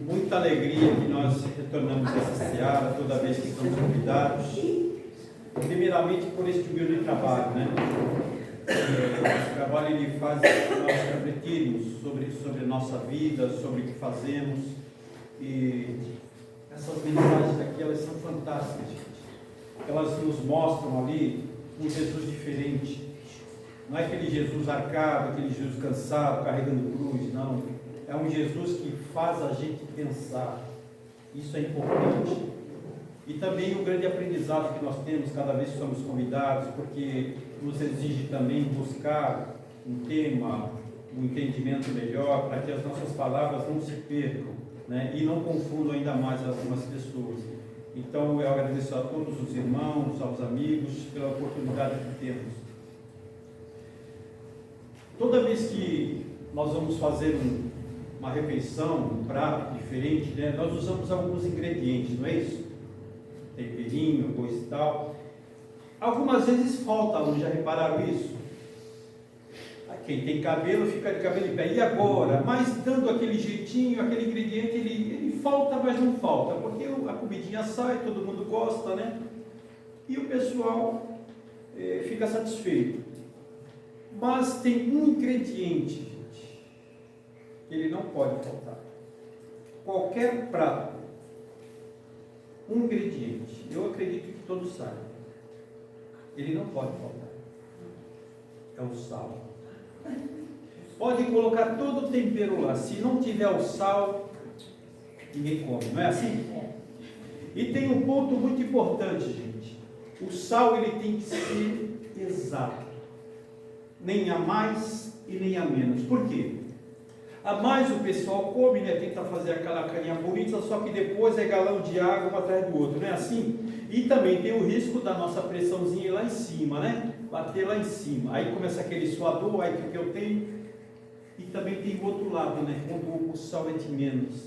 muita alegria que nós retornamos essa seara toda vez que somos convidados. Primeiramente por este humilde trabalho, né? Esse trabalho ele faz nós refletirmos sobre a nossa vida, sobre o que fazemos. E essas mensagens aqui, elas são fantásticas, gente. Elas nos mostram ali um Jesus diferente. Não é aquele Jesus arcado, aquele Jesus cansado, carregando cruz, não. É um Jesus que faz a gente pensar. Isso é importante. E também o grande aprendizado que nós temos cada vez que somos convidados, porque nos exige também buscar um tema, um entendimento melhor, para que as nossas palavras não se percam, né? E não confundam ainda mais algumas pessoas. Então eu agradeço a todos os irmãos, aos amigos, pela oportunidade que temos. Toda vez que nós vamos fazer uma refeição, um prato diferente, né, nós usamos alguns ingredientes, não é isso? Temperinho, coisa e tal. Algumas vezes falta, alunos já repararam isso? Quem tem cabelo fica de cabelo em pé. E agora? Mas dando aquele jeitinho, aquele ingrediente, ele falta, mas não falta, porque a comidinha sai, todo mundo gosta, né? E o pessoal fica satisfeito. Mas tem um ingrediente, gente, que ele não pode faltar. Qualquer prato, um ingrediente, eu acredito que todos sabem, ele não pode faltar. É o sal. Pode colocar todo o tempero lá, se não tiver o sal, ninguém come, não é assim? E tem um ponto muito importante, gente. O sal ele tem que ser exato. Nem a mais e nem a menos. Por quê? A mais o pessoal come, né? Tenta fazer aquela carinha bonita, só que depois é galão de água um atrás do outro, não é assim? E também tem o risco da nossa pressãozinha ir lá em cima, né? Bater lá em cima. Aí começa aquele suador, aí que eu tenho. E também tem o outro lado, né? Quando o sal é de menos.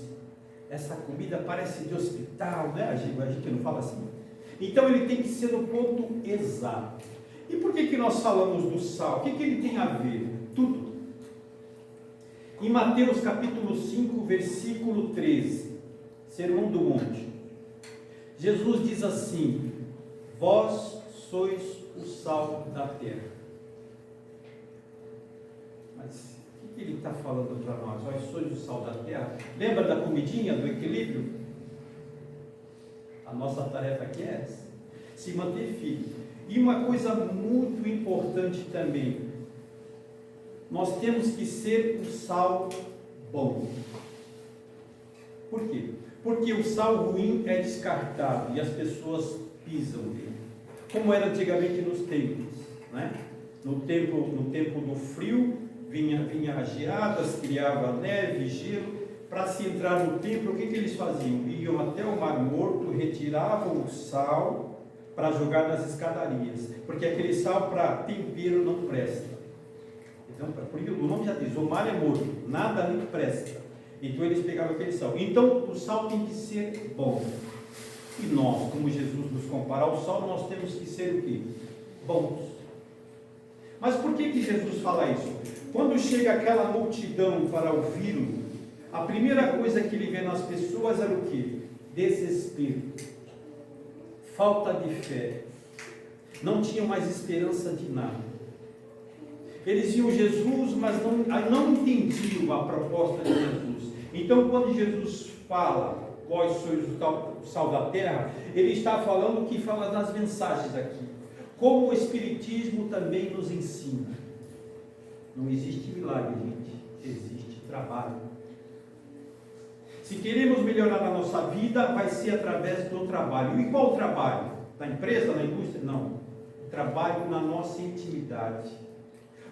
Essa comida parece de hospital, né? A gente não fala assim. Então ele tem que ser no ponto exato. E por que nós falamos do sal? O que ele tem a ver? Tudo. Em Mateus capítulo 5, versículo 13, Sermão do Monte, Jesus diz assim: vós sois o sal da terra. Mas o que ele está falando para nós? Vós sois o sal da terra. Lembra da comidinha, do equilíbrio? A nossa tarefa aqui é essa: se manter firme. E uma coisa muito importante também, nós temos que ser o sal bom. Por quê? Porque o sal ruim é descartado e as pessoas pisam nele. Como era antigamente nos templos, né? No tempo do frio, vinha geadas, criava neve, gelo. Para se entrar no templo, o que eles faziam? Iam até o Mar Morto, retiravam o sal para jogar nas escadarias, porque aquele sal para tempero não presta. Então, porque o nome já diz, o mar é morto, nada ali presta. Então eles pegavam aquele sal. Então o sal tem que ser bom. E nós, como Jesus nos compara ao sal, nós temos que ser o quê? Bons. Mas por que Jesus fala isso? Quando chega aquela multidão para ouvi-lo, a primeira coisa que ele vê nas pessoas era o quê? Desespero. Falta de fé. Não tinham mais esperança de nada. Eles viam Jesus, mas não entendiam a proposta de Jesus. Então, quando Jesus fala, vós sois o sal da terra, ele está falando o que fala nas mensagens aqui. Como o Espiritismo também nos ensina. Não existe milagre, gente. Existe trabalho. Se queremos melhorar a nossa vida, vai ser através do trabalho. E qual trabalho? Na empresa, na indústria? Não. Trabalho na nossa intimidade.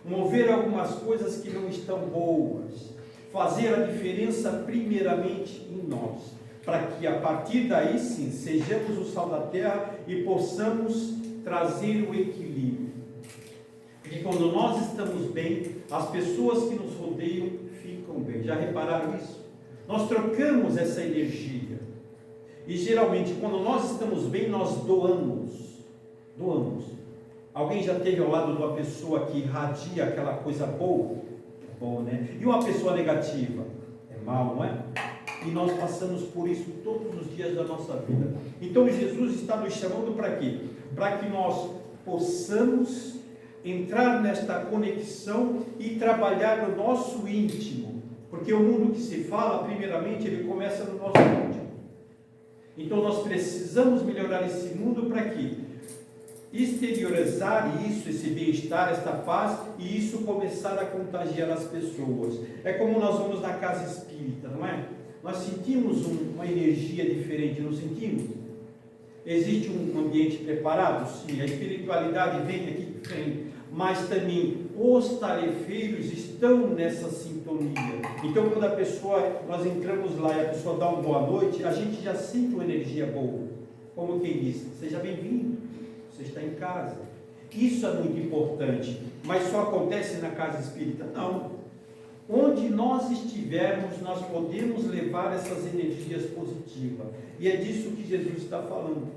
Mover algumas coisas que não estão boas. Fazer a diferença primeiramente em nós. Para que a partir daí sim, sejamos o sal da terra e possamos trazer o equilíbrio. Porque quando nós estamos bem, as pessoas que nos rodeiam ficam bem. Já repararam isso? Nós trocamos essa energia. E geralmente, quando nós estamos bem, nós doamos. Alguém já esteve ao lado de uma pessoa que irradia aquela coisa boa? É bom, né? E uma pessoa negativa? É mal, não é? E nós passamos por isso todos os dias da nossa vida. Então Jesus está nos chamando para quê? Para que nós possamos entrar nesta conexão e trabalhar no nosso íntimo. Porque o mundo que se fala, primeiramente, ele começa no nosso íntimo. Então nós precisamos melhorar esse mundo para quê? Exteriorizar isso, esse bem-estar, esta paz, e isso começar a contagiar as pessoas. É como nós vamos na casa espírita, não é? Nós sentimos uma energia diferente, não sentimos? Existe um ambiente preparado? Sim, a espiritualidade vem aqui, vem, mas também os tarefeiros estão nessa sintonia. Então, quando nós entramos lá e a pessoa dá uma boa noite, a gente já sente uma energia boa. Como quem diz, seja bem-vindo, você está em casa. Isso é muito importante, mas só acontece na casa espírita? Não. Onde nós estivermos, nós podemos levar essas energias positivas. E é disso que Jesus está falando.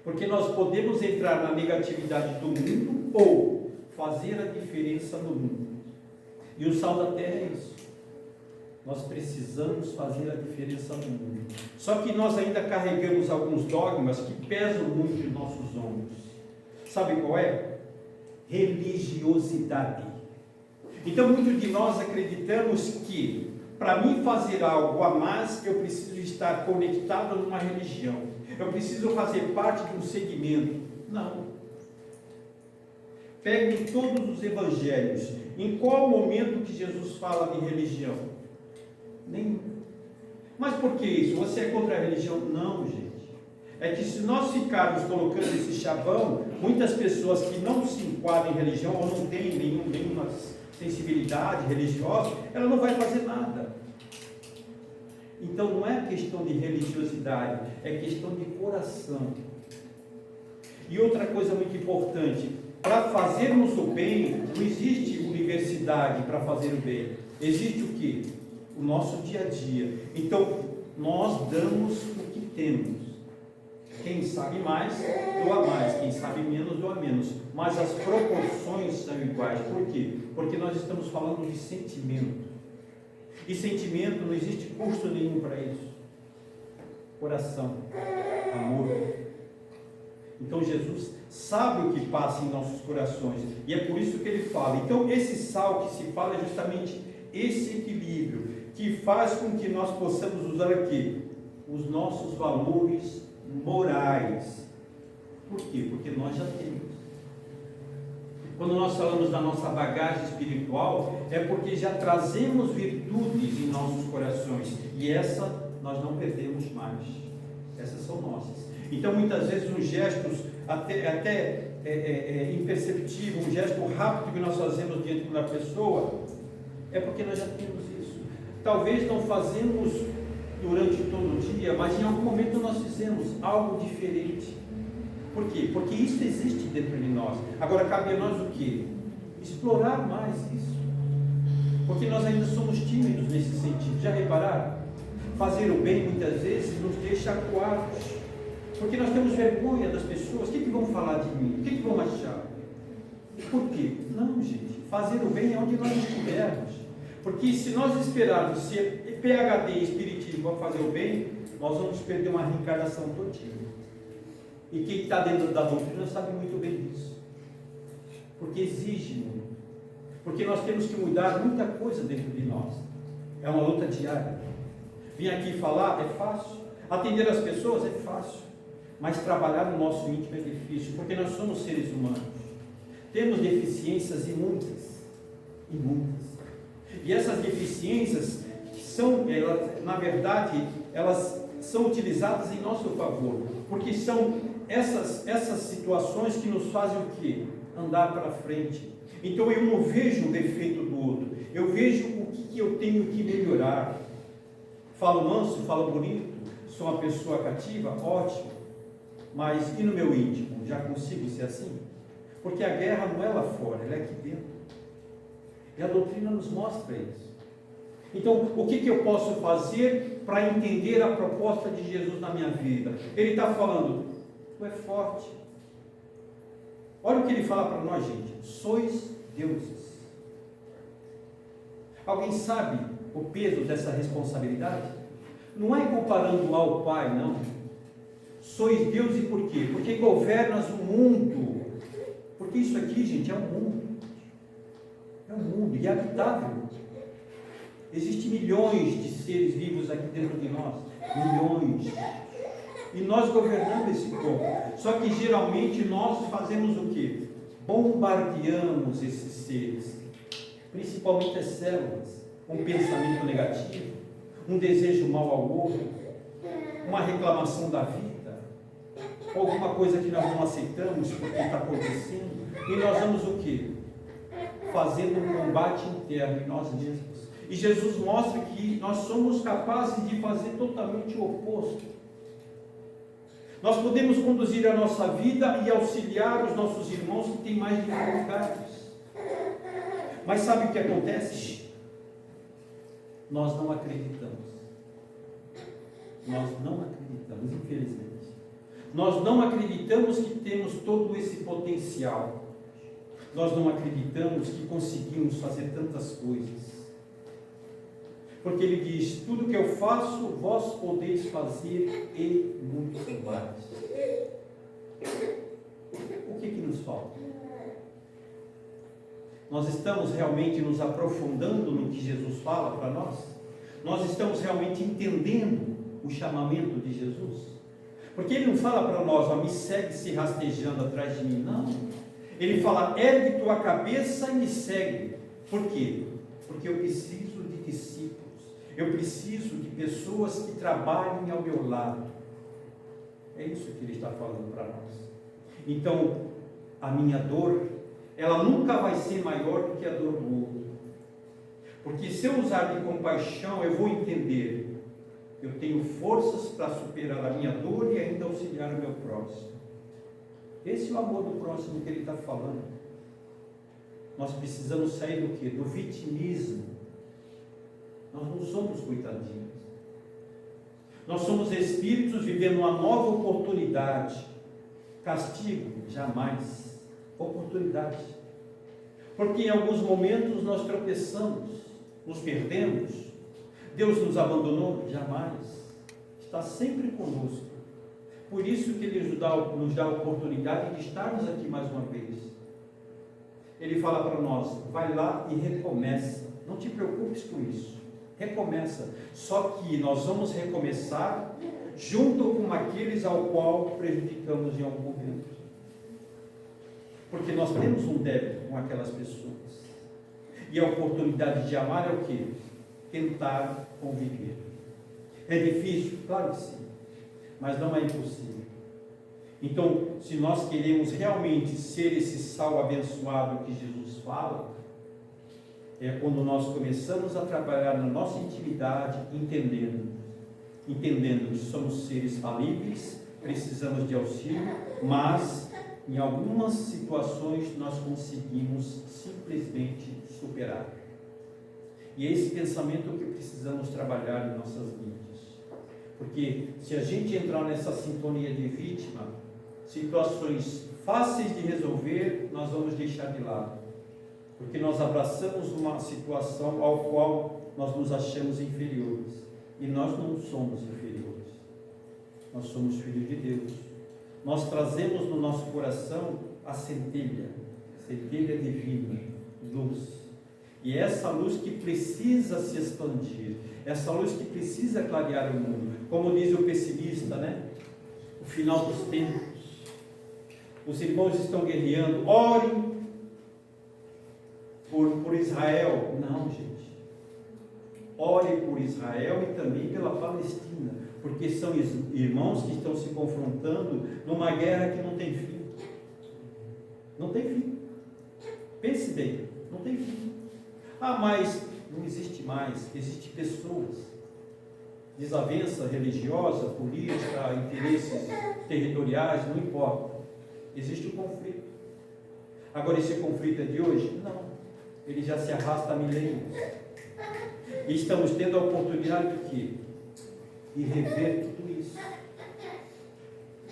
Porque nós podemos entrar na negatividade do mundo ou fazer a diferença no mundo. E o sal da terra é isso. Nós precisamos fazer a diferença no mundo. Só que nós ainda carregamos alguns dogmas que pesam muito em nossos ombros. Sabe qual é? Religiosidade. Então, muitos de nós acreditamos que, para mim fazer algo a mais, eu preciso estar conectado numa religião. Eu preciso fazer parte de um segmento. Não. Pegue todos os evangelhos. Em qual momento que Jesus fala de religião? Nenhum. Mas por que isso? Você é contra a religião? Não, gente. É que se nós ficarmos colocando esse chavão, muitas pessoas que não se enquadram em religião ou não têm nenhuma sensibilidade religiosa, ela não vai fazer nada. Então não é questão de religiosidade, é questão de coração. E outra coisa muito importante, para fazermos o bem, não existe universidade para fazer o bem. Existe o quê? O nosso dia a dia. Então nós damos o que temos. Quem sabe mais, doa mais. Quem sabe menos, doa menos. Mas as proporções são iguais. Por quê? Porque nós estamos falando de sentimento. E sentimento não existe custo nenhum para isso. Coração, amor. Então Jesus sabe o que passa em nossos corações. E é por isso que ele fala. Então esse sal que se fala é justamente esse equilíbrio que faz com que nós possamos usar aqui os nossos valores morais. Por quê? Porque nós já temos. Quando nós falamos da nossa bagagem espiritual, é porque já trazemos virtudes em nossos corações, e essa nós não perdemos mais. Essas são nossas. Então muitas vezes uns gestos até imperceptíveis, um gesto rápido que nós fazemos diante da pessoa, é porque nós já temos isso. Talvez não fazemos durante todo o dia, mas em algum momento nós fizemos algo diferente. Por quê? Porque isso existe dentro de nós. Agora cabe a nós o quê? Explorar mais isso. Porque nós ainda somos tímidos nesse sentido. Já repararam? Fazer o bem muitas vezes nos deixa acuados. Porque nós temos vergonha das pessoas. O que vão falar de mim? O que vão achar? Por quê? Não, gente. Fazer o bem é onde nós estivermos. Porque se nós esperarmos ser PhD em Espiritismo para fazer o bem, nós vamos perder uma reencarnação todinha. E quem está dentro da doutrina sabe muito bem disso. Porque exige muito. Porque nós temos que mudar muita coisa dentro de nós. É uma luta diária. Vir aqui falar é fácil. Atender as pessoas é fácil. Mas trabalhar no nosso íntimo é difícil. Porque nós somos seres humanos. Temos deficiências e muitas. E muitas. E essas deficiências são, na verdade, elas são utilizadas em nosso favor. Porque são essas situações que nos fazem o quê? Andar para frente. Então eu não vejo o defeito do outro, eu vejo o que eu tenho que melhorar. Falo manso, falo bonito, sou uma pessoa cativa, ótimo, mas e no meu íntimo? Já consigo ser assim? Porque a guerra não é lá fora, ela é aqui dentro. E a doutrina nos mostra isso. Então, o que eu posso fazer para entender a proposta de Jesus na minha vida? Ele está falando, tu é forte. Olha o que ele fala para nós, gente. Sois deuses. Alguém sabe o peso dessa responsabilidade? Não é comparando ao Pai, não. Sois Deus e por quê? Porque governas o mundo. Porque isso aqui, gente, é um mundo. É um mundo e é habitável. Existem milhões de seres vivos aqui dentro de nós. Milhões. E nós governamos esse corpo. Só que geralmente nós fazemos o quê? Bombardeamos esses seres. Principalmente as células. Um pensamento negativo. Um desejo mal ao outro. Uma reclamação da vida. Alguma coisa que nós não aceitamos porque está acontecendo. E nós vamos o quê? Fazendo um combate interno em nós mesmos. E Jesus mostra que nós somos capazes de fazer totalmente o oposto. Nós podemos conduzir a nossa vida e auxiliar os nossos irmãos que têm mais dificuldades. Mas sabe o que acontece? Nós não acreditamos. Nós não acreditamos, infelizmente. Nós não acreditamos que temos todo esse potencial. Nós não acreditamos que conseguimos fazer tantas coisas. Porque ele diz, tudo que eu faço, vós podeis fazer e muito mais. O que nos falta? Nós estamos realmente nos aprofundando no que Jesus fala para nós? Nós estamos realmente entendendo o chamamento de Jesus? Porque ele não fala para nós, ó, me segue se rastejando atrás de mim, não. Ele fala, ergue tua cabeça e me segue. Por quê? Porque eu preciso de discípulos. Eu preciso de pessoas que trabalhem ao meu lado. É isso que ele está falando para nós. Então, a minha dor, ela nunca vai ser maior do que a dor do outro. Porque se eu usar de compaixão, eu vou entender. Eu tenho forças para superar a minha dor e ainda auxiliar o meu próximo. Esse é o amor do próximo que ele está falando. Nós precisamos sair do quê? Do vitimismo. Nós não somos coitadinhos. Nós somos espíritos vivendo uma nova oportunidade. Castigo? Jamais. Oportunidade. Porque em alguns momentos nós tropeçamos, nos perdemos. Deus nos abandonou? Jamais. Está sempre conosco. Por isso que Ele nos dá a oportunidade de estarmos aqui mais uma vez. Ele fala para nós, vai lá e recomeça. Não te preocupes com isso. Recomeça. Só que nós vamos recomeçar junto com aqueles ao qual prejudicamos em algum momento. Porque nós temos um débito com aquelas pessoas. E a oportunidade de amar é o quê? Tentar conviver. É difícil? Claro que sim. Mas não é impossível. Então, se nós queremos realmente ser esse sal abençoado que Jesus fala, é quando nós começamos a trabalhar na nossa intimidade, entendendo que somos seres falíveis, precisamos de auxílio, mas em algumas situações nós conseguimos simplesmente superar. E é esse pensamento que precisamos trabalhar em nossas vidas. Porque se a gente entrar nessa sintonia de vítima, situações fáceis de resolver, nós vamos deixar de lado. Porque nós abraçamos uma situação ao qual nós nos achamos inferiores. E nós não somos inferiores. Nós somos filhos de Deus. Nós trazemos no nosso coração a centelha divina, luz. E é essa luz que precisa se expandir, essa luz que precisa clarear o mundo. Como diz o pessimista, né? O final dos tempos. Os irmãos estão guerreando, orem por Israel. Não, gente. Orem por Israel e também pela Palestina, porque são irmãos que estão se confrontando numa guerra que não tem fim. Não tem fim. Pense bem, não tem fim. Ah, mas não existe mais, existem pessoas. Desavença religiosa, política, interesses territoriais, não importa. Existe um conflito. Agora, esse conflito é de hoje? Não. Ele já se arrasta há milênios. E estamos tendo a oportunidade de quê? De rever tudo isso.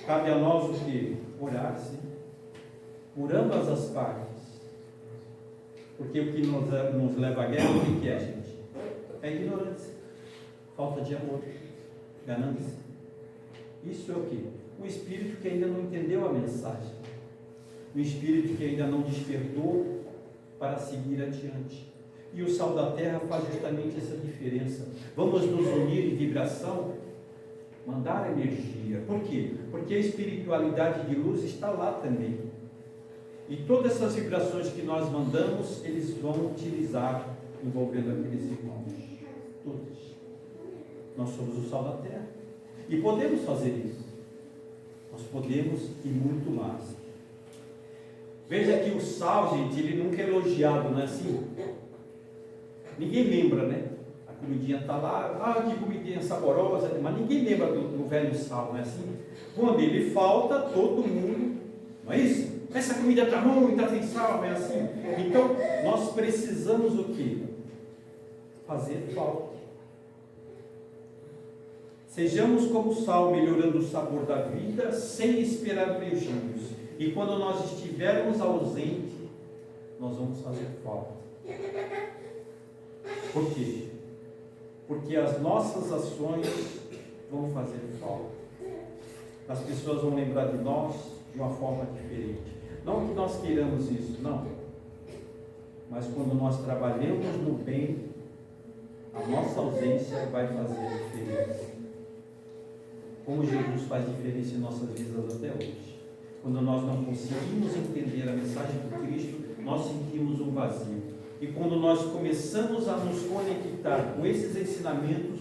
Cabe a nós o quê? Orar, sim. Por ambas as partes. Porque o que nos leva à guerra, o que é, gente? É ignorância, falta de amor. Ganância. Isso é o quê? Um espírito que ainda não entendeu a mensagem. Um espírito que ainda não despertou para seguir adiante. E o sal da terra faz justamente essa diferença. Vamos nos unir em vibração, mandar energia. Por quê? Porque a espiritualidade de luz está lá também. E todas essas vibrações que nós mandamos, eles vão utilizar, envolvendo aqueles irmãos. Todos. Nós somos o sal da terra. E podemos fazer isso. Nós podemos e muito mais. Veja que o sal, gente, ele nunca é elogiado, não é assim? Ninguém lembra, né? A comidinha está lá, que comidinha saborosa, mas ninguém lembra do velho sal, não é assim? Quando ele falta, todo mundo, não é isso? Essa comida está ruim, está sem sal, não é assim? Então, nós precisamos o quê? Fazer falta. Sejamos como o sal, melhorando o sabor da vida, sem esperar beijinhos. E quando nós estivermos ausentes, nós vamos fazer falta. Por quê? Porque as nossas ações vão fazer falta. As pessoas vão lembrar de nós de uma forma diferente. Não que nós queiramos isso, não. Mas quando nós trabalhamos no bem, a nossa ausência vai fazer diferença. Como Jesus faz diferença em nossas vidas até hoje. Quando nós não conseguimos entender a mensagem de Cristo, nós sentimos um vazio. E quando nós começamos a nos conectar com esses ensinamentos,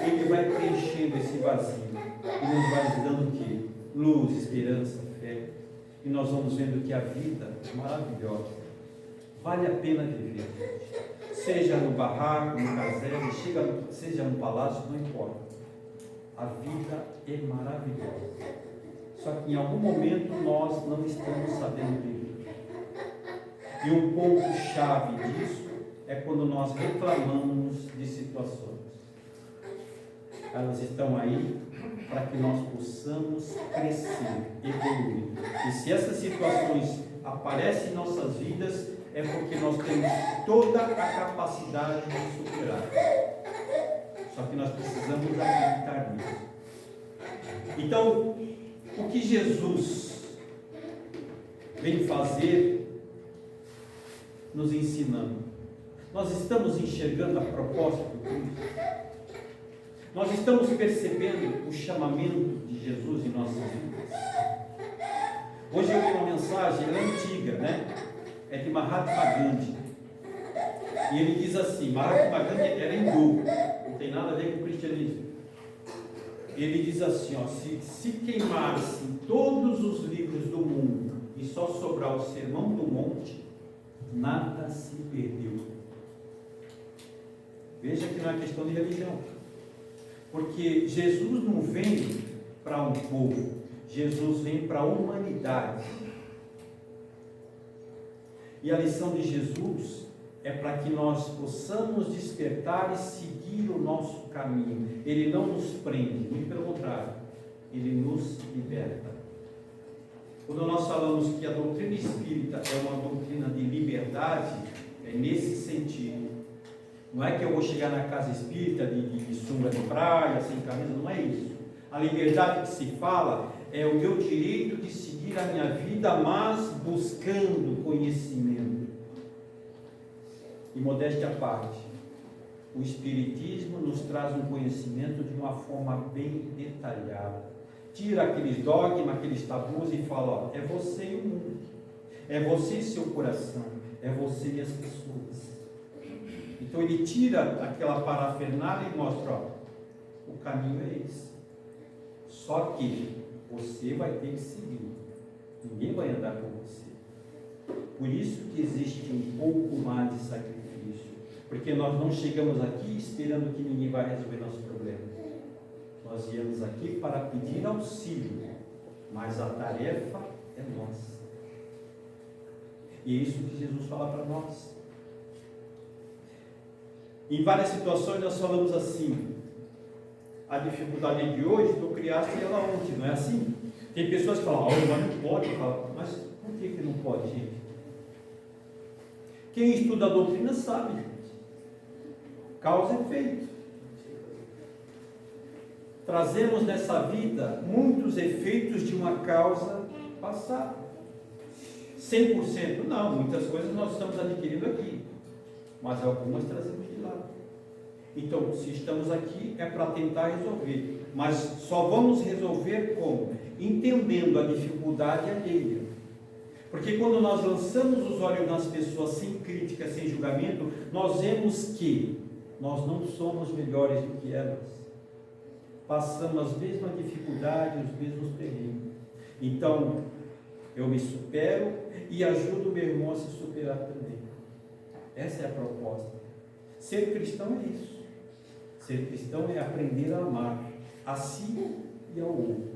Ele vai preenchendo esse vazio. E nos vai dando o quê? Luz, esperança, fé. E nós vamos vendo que a vida é maravilhosa. Vale a pena viver. Seja no barraco, no casebre, seja no palácio, não importa. A vida é maravilhosa. Só que em algum momento nós não estamos sabendo viver. E um ponto-chave disso é quando nós reclamamos de situações. Elas estão aí para que nós possamos crescer, evoluir. E se essas situações aparecem em nossas vidas, é porque nós temos toda a capacidade de superar. Só que nós precisamos acreditar nisso. Então, o que Jesus vem fazer, nos ensinando? Nós estamos enxergando a proposta do Cristo? Nós estamos percebendo o chamamento de Jesus em nossas vidas? Hoje eu vi uma mensagem, ela é antiga, né? É de Mahatma Gandhi. E ele diz assim, Mahatma Gandhi era hindu, não tem nada a ver com o cristianismo. Ele diz assim, ó, se queimassem todos os livros do mundo e só sobrar o Sermão do Monte, nada se perdeu. Veja que não é questão de religião. Porque Jesus não vem para um povo, Jesus vem para a humanidade. E a lição de Jesus é para que nós possamos despertar e seguir o nosso caminho. Ele não nos prende, muito pelo contrário, ele nos liberta. Quando nós falamos que a doutrina espírita é uma doutrina de liberdade, é nesse sentido. Não é que eu vou chegar na casa espírita de sunga de praia, sem camisa, não é isso. A liberdade que se fala é o meu direito de seguir a minha vida, mas buscando conhecimento. E modéstia à parte, o Espiritismo nos traz um conhecimento de uma forma bem detalhada. Tira aqueles dogmas, aqueles tabus e fala, ó, é você e o mundo, é você e seu coração, é você e as pessoas. Então ele tira aquela parafernália e mostra, ó, o caminho é esse. Só que você vai ter que seguir. Ninguém vai andar com você. Por isso que existe um pouco mais de sacrifício. Porque nós não chegamos aqui esperando que ninguém vai resolver nosso problema. Nós viemos aqui para pedir auxílio, mas a tarefa é nossa. E é isso que Jesus fala para nós. Em várias situações nós falamos assim, a dificuldade de hoje, tu criaste ela ontem, não é assim? Tem pessoas que falam, mas não pode falar. Mas por que não pode, gente? Quem estuda a doutrina sabe, gente. Causa e efeito. trazemos nessa vida muitos efeitos de uma causa passada. 100% não, muitas coisas nós estamos adquirindo aqui, mas algumas trazemos de lá. Então, se estamos aqui, é para tentar resolver, mas só vamos resolver como? Entendendo a dificuldade alheia. Porque quando nós lançamos os olhos nas pessoas sem crítica, sem julgamento, nós vemos que nós não somos melhores do que elas. Passamos as mesmas dificuldades, os mesmos perrengues. Então, eu me supero e ajudo o meu irmão a se superar também. Essa é a proposta. Ser cristão é isso. Ser cristão é aprender a amar a si e ao outro.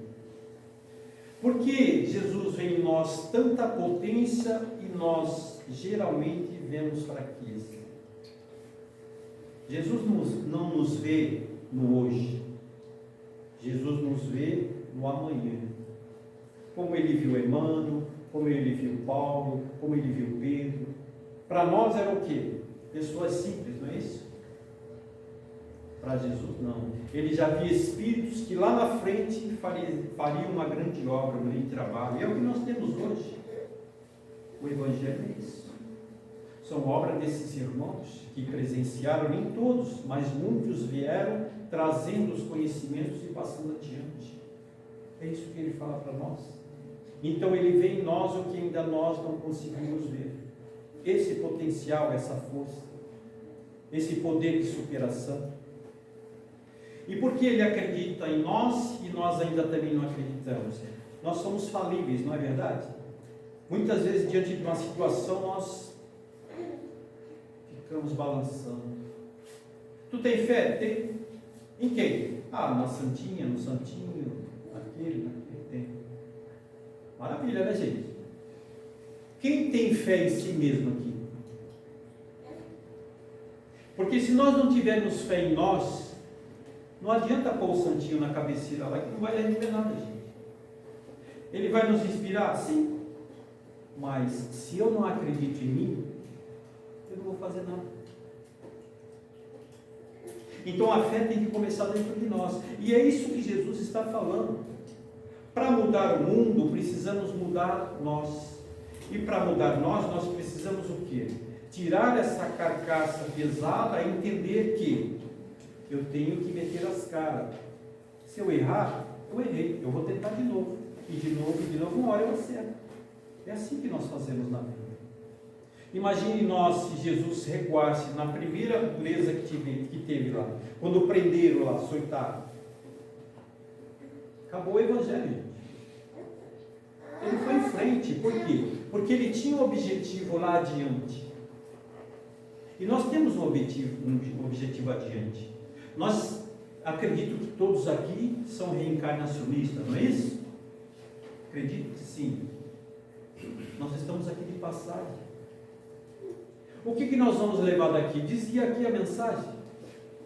Por que Jesus vê em nós tanta potência e nós geralmente vemos fraqueza? Jesus não nos vê no hoje. Jesus nos vê no amanhã. Como ele viu Emmanuel, como ele viu Paulo, como ele viu Pedro. Para nós era o quê? Pessoas simples, não é isso? Para Jesus não. Ele já via espíritos que lá na frente fariam uma grande obra, um grande trabalho. E é o que nós temos hoje. O Evangelho é isso. São obras desses irmãos que presenciaram, nem todos, mas muitos vieram trazendo os conhecimentos e passando adiante. É isso que ele fala para nós. Então ele vê em nós o que ainda nós não conseguimos ver. Esse potencial, essa força, esse poder de superação. E por que ele acredita em nós e nós ainda também não acreditamos? Nós somos falíveis, não é verdade? Muitas vezes, diante de uma situação, nós ficamos balançando. Tu tem fé? Tem. Em quem? Na santinha, no santinho, naquele. Tem. Maravilha, né, gente? Quem tem fé em si mesmo aqui? Porque se nós não tivermos fé em nós, não adianta pôr o santinho na cabeceira lá, que não vai resolver nada, gente. Ele vai nos inspirar? Sim. Mas se eu não acredito em mim, eu não vou fazer nada. Então a fé tem que começar dentro de nós. E é isso que Jesus está falando. Para mudar o mundo, precisamos mudar nós. E para mudar nós precisamos o quê? Tirar essa carcaça pesada e entender que eu tenho que meter as caras. Se eu errar, eu errei. Eu vou tentar de novo. E de novo, uma hora eu acerto. É assim que nós fazemos na vida. Imagine nós se Jesus recuasse na primeira dureza que teve lá. Quando prenderam lá, açoitaram. Acabou o Evangelho, gente. Ele foi em frente. Por quê? Porque ele tinha um objetivo lá adiante. E nós temos um objetivo adiante. Nós acredito que todos aqui são reencarnacionistas, não é isso? Acredito que sim. Nós estamos aqui de passagem. O que nós vamos levar daqui? Dizia aqui a mensagem.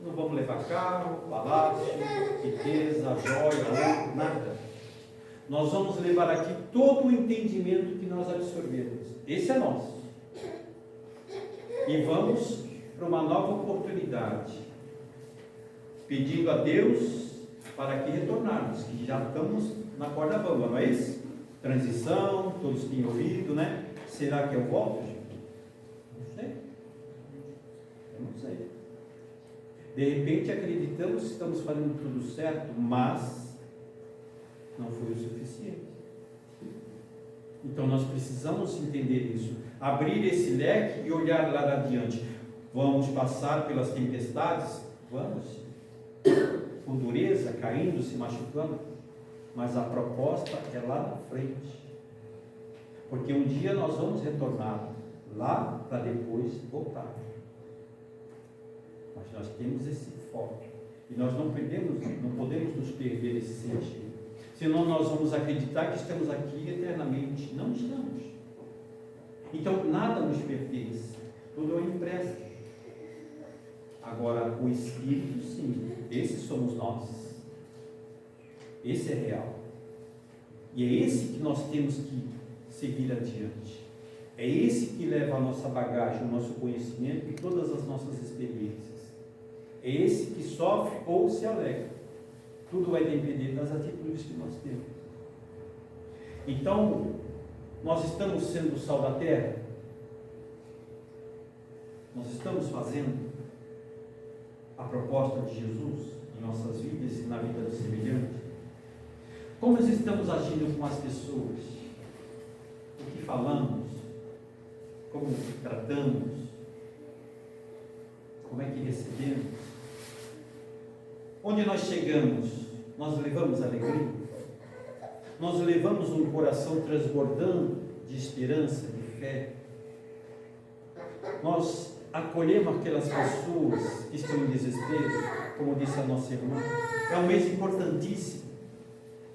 Não vamos levar carro, palácio, riqueza, joia, ouro, nada. Nós vamos levar aqui todo o entendimento que nós absorvemos. Esse é nosso. E vamos para uma nova oportunidade, pedindo a Deus para que retornarmos, que já estamos na corda bamba, não é isso? Transição, todos têm ouvido, né? Será que eu volto, gente? Não sei. Eu não sei. De repente acreditamos que estamos fazendo tudo certo, mas não foi o suficiente. Então nós precisamos entender isso, abrir esse leque e olhar lá adiante. Vamos passar pelas tempestades? Vamos. Com dureza, caindo, se machucando. Mas a proposta é lá na frente. Porque um dia nós vamos retornar lá para depois voltar. Mas nós temos esse foco. E nós não podemos nos perder nesse sentido. Senão nós vamos acreditar que estamos aqui eternamente. Não estamos. Então nada nos pertence. Tudo é um empréstimo. Agora o Espírito, sim. Esse somos nós. Esse é real. E é esse que nós temos que seguir adiante. É esse que leva a nossa bagagem, o nosso conhecimento e todas as nossas experiências. É esse que sofre ou se alegra. Tudo vai depender das atitudes que nós temos. Então, nós estamos sendo o sal da terra? Nós estamos fazendo a proposta de Jesus em nossas vidas e na vida do semelhante? Como nós estamos agindo com as pessoas? O que falamos? Como tratamos? Como é que recebemos? Onde nós chegamos, nós levamos alegria? Nós levamos um coração transbordando de esperança, de fé? Nós acolhemos aquelas pessoas que estão em desespero, como disse a nossa irmã. É um mês importantíssimo.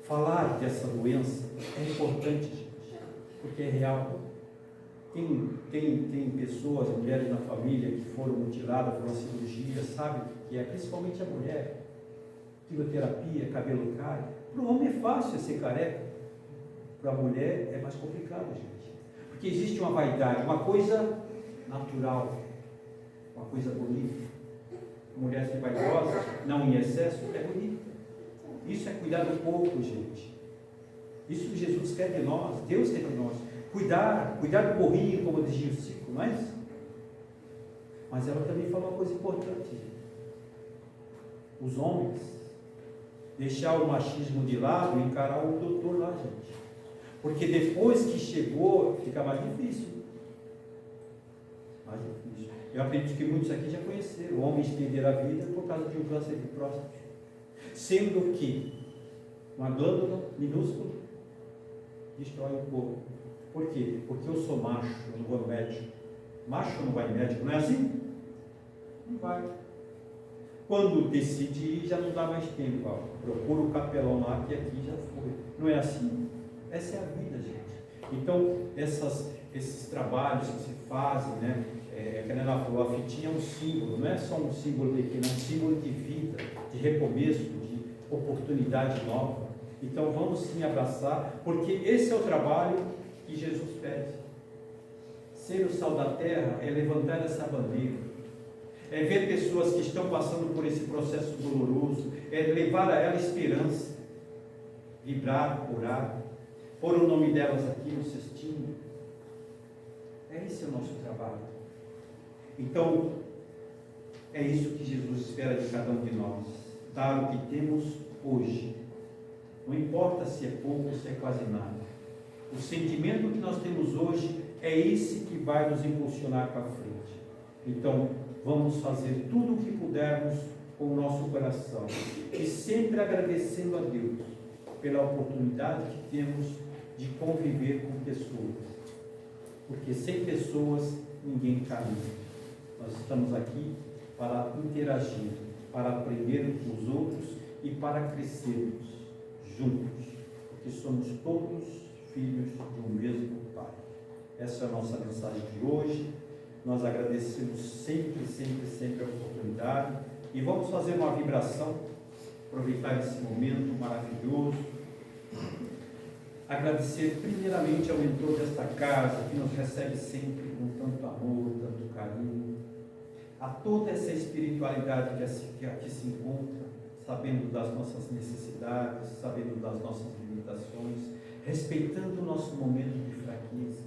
Falar dessa doença é importante, gente, porque é real. Tem pessoas, mulheres na família que foram mutiladas por uma cirurgia, sabe o que é? Principalmente a mulher. Quimioterapia, cabelo cai. Para o homem é fácil ser careca. Para a mulher é mais complicado, gente. Porque existe uma vaidade, uma coisa natural, uma coisa bonita. A mulher ser vaidosa, não em excesso, é bonita. Isso é cuidar do corpo, gente. Isso Jesus quer de nós, Deus quer de nós. Cuidar do burrinho, como dizia o Chico, não é isso? Mas ela também falou uma coisa importante, gente. Os homens, deixar o machismo de lado e encarar o doutor lá, gente. Porque depois que chegou, fica mais difícil. Mais difícil. Eu acredito que muitos aqui já conheceram. Homens perderam a vida por causa de um câncer de próstata. Sendo que uma glândula minúscula destrói o corpo. Por quê? Porque eu sou macho, eu não vou no médico. Macho não vai no médico, não é assim? Não vai. Quando decide ir, já não dá mais tempo. Ó. Procura o capelão lá, que aqui já foi. Não é assim? Essa é a vida, gente. Então, esses trabalhos que se fazem, né? Que a Nena falou, a fitinha é um símbolo, não é só um símbolo pequeno, é um símbolo de vida, de recomeço, de oportunidade nova. Então, vamos sim abraçar, porque esse é o trabalho que Jesus pede. Ser o sal da terra é levantar essa bandeira, é ver pessoas que estão passando por esse processo doloroso, é levar a ela esperança, vibrar, orar, pôr o nome delas aqui no cestinho. Esse é o nosso trabalho. Então, é isso que Jesus espera de cada um de nós, dar o que temos hoje. Não importa se é pouco ou se é quase nada. O sentimento que nós temos hoje é esse que vai nos impulsionar para frente. Então, vamos fazer tudo o que pudermos com o nosso coração e sempre agradecendo a Deus pela oportunidade que temos de conviver com pessoas. Porque sem pessoas, ninguém caminha. Nós estamos aqui para interagir, para aprender com os outros e para crescermos juntos, porque somos todos filhos de um mesmo Pai. Essa é a nossa mensagem de hoje. Nós agradecemos sempre a oportunidade e vamos fazer uma vibração, aproveitar esse momento maravilhoso. Agradecer primeiramente ao mentor desta casa, que nos recebe sempre com tanto amor, tanto carinho, a toda essa espiritualidade que aqui se encontra, sabendo das nossas necessidades, sabendo das nossas limitações, respeitando o nosso momento de fraqueza.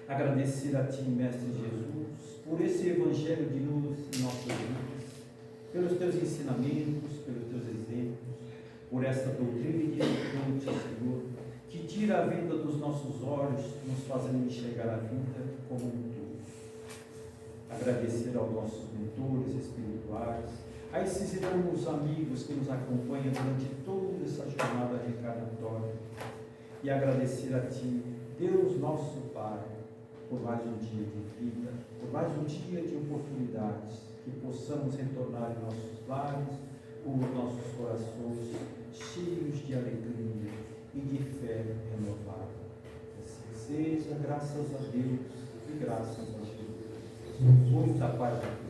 Agradecer a Ti, Mestre Jesus, por esse Evangelho de luz em nossas vidas, pelos Teus ensinamentos, pelos Teus exemplos, por essa doutrina edificante, Senhor, que tira a vida dos nossos olhos, nos fazendo enxergar a vida como um todo. Agradecer aos nossos mentores espirituais, a esses irmãos amigos que nos acompanham durante toda essa jornada reencarnatória, e agradecer a Ti, Deus nosso Pai, por mais um dia de vida, por mais um dia de oportunidades, que possamos retornar em nossos lares, com os nossos corações cheios de alegria e de fé renovada. Assim seja, graças a Deus e graças a Jesus. Muita paz a Deus.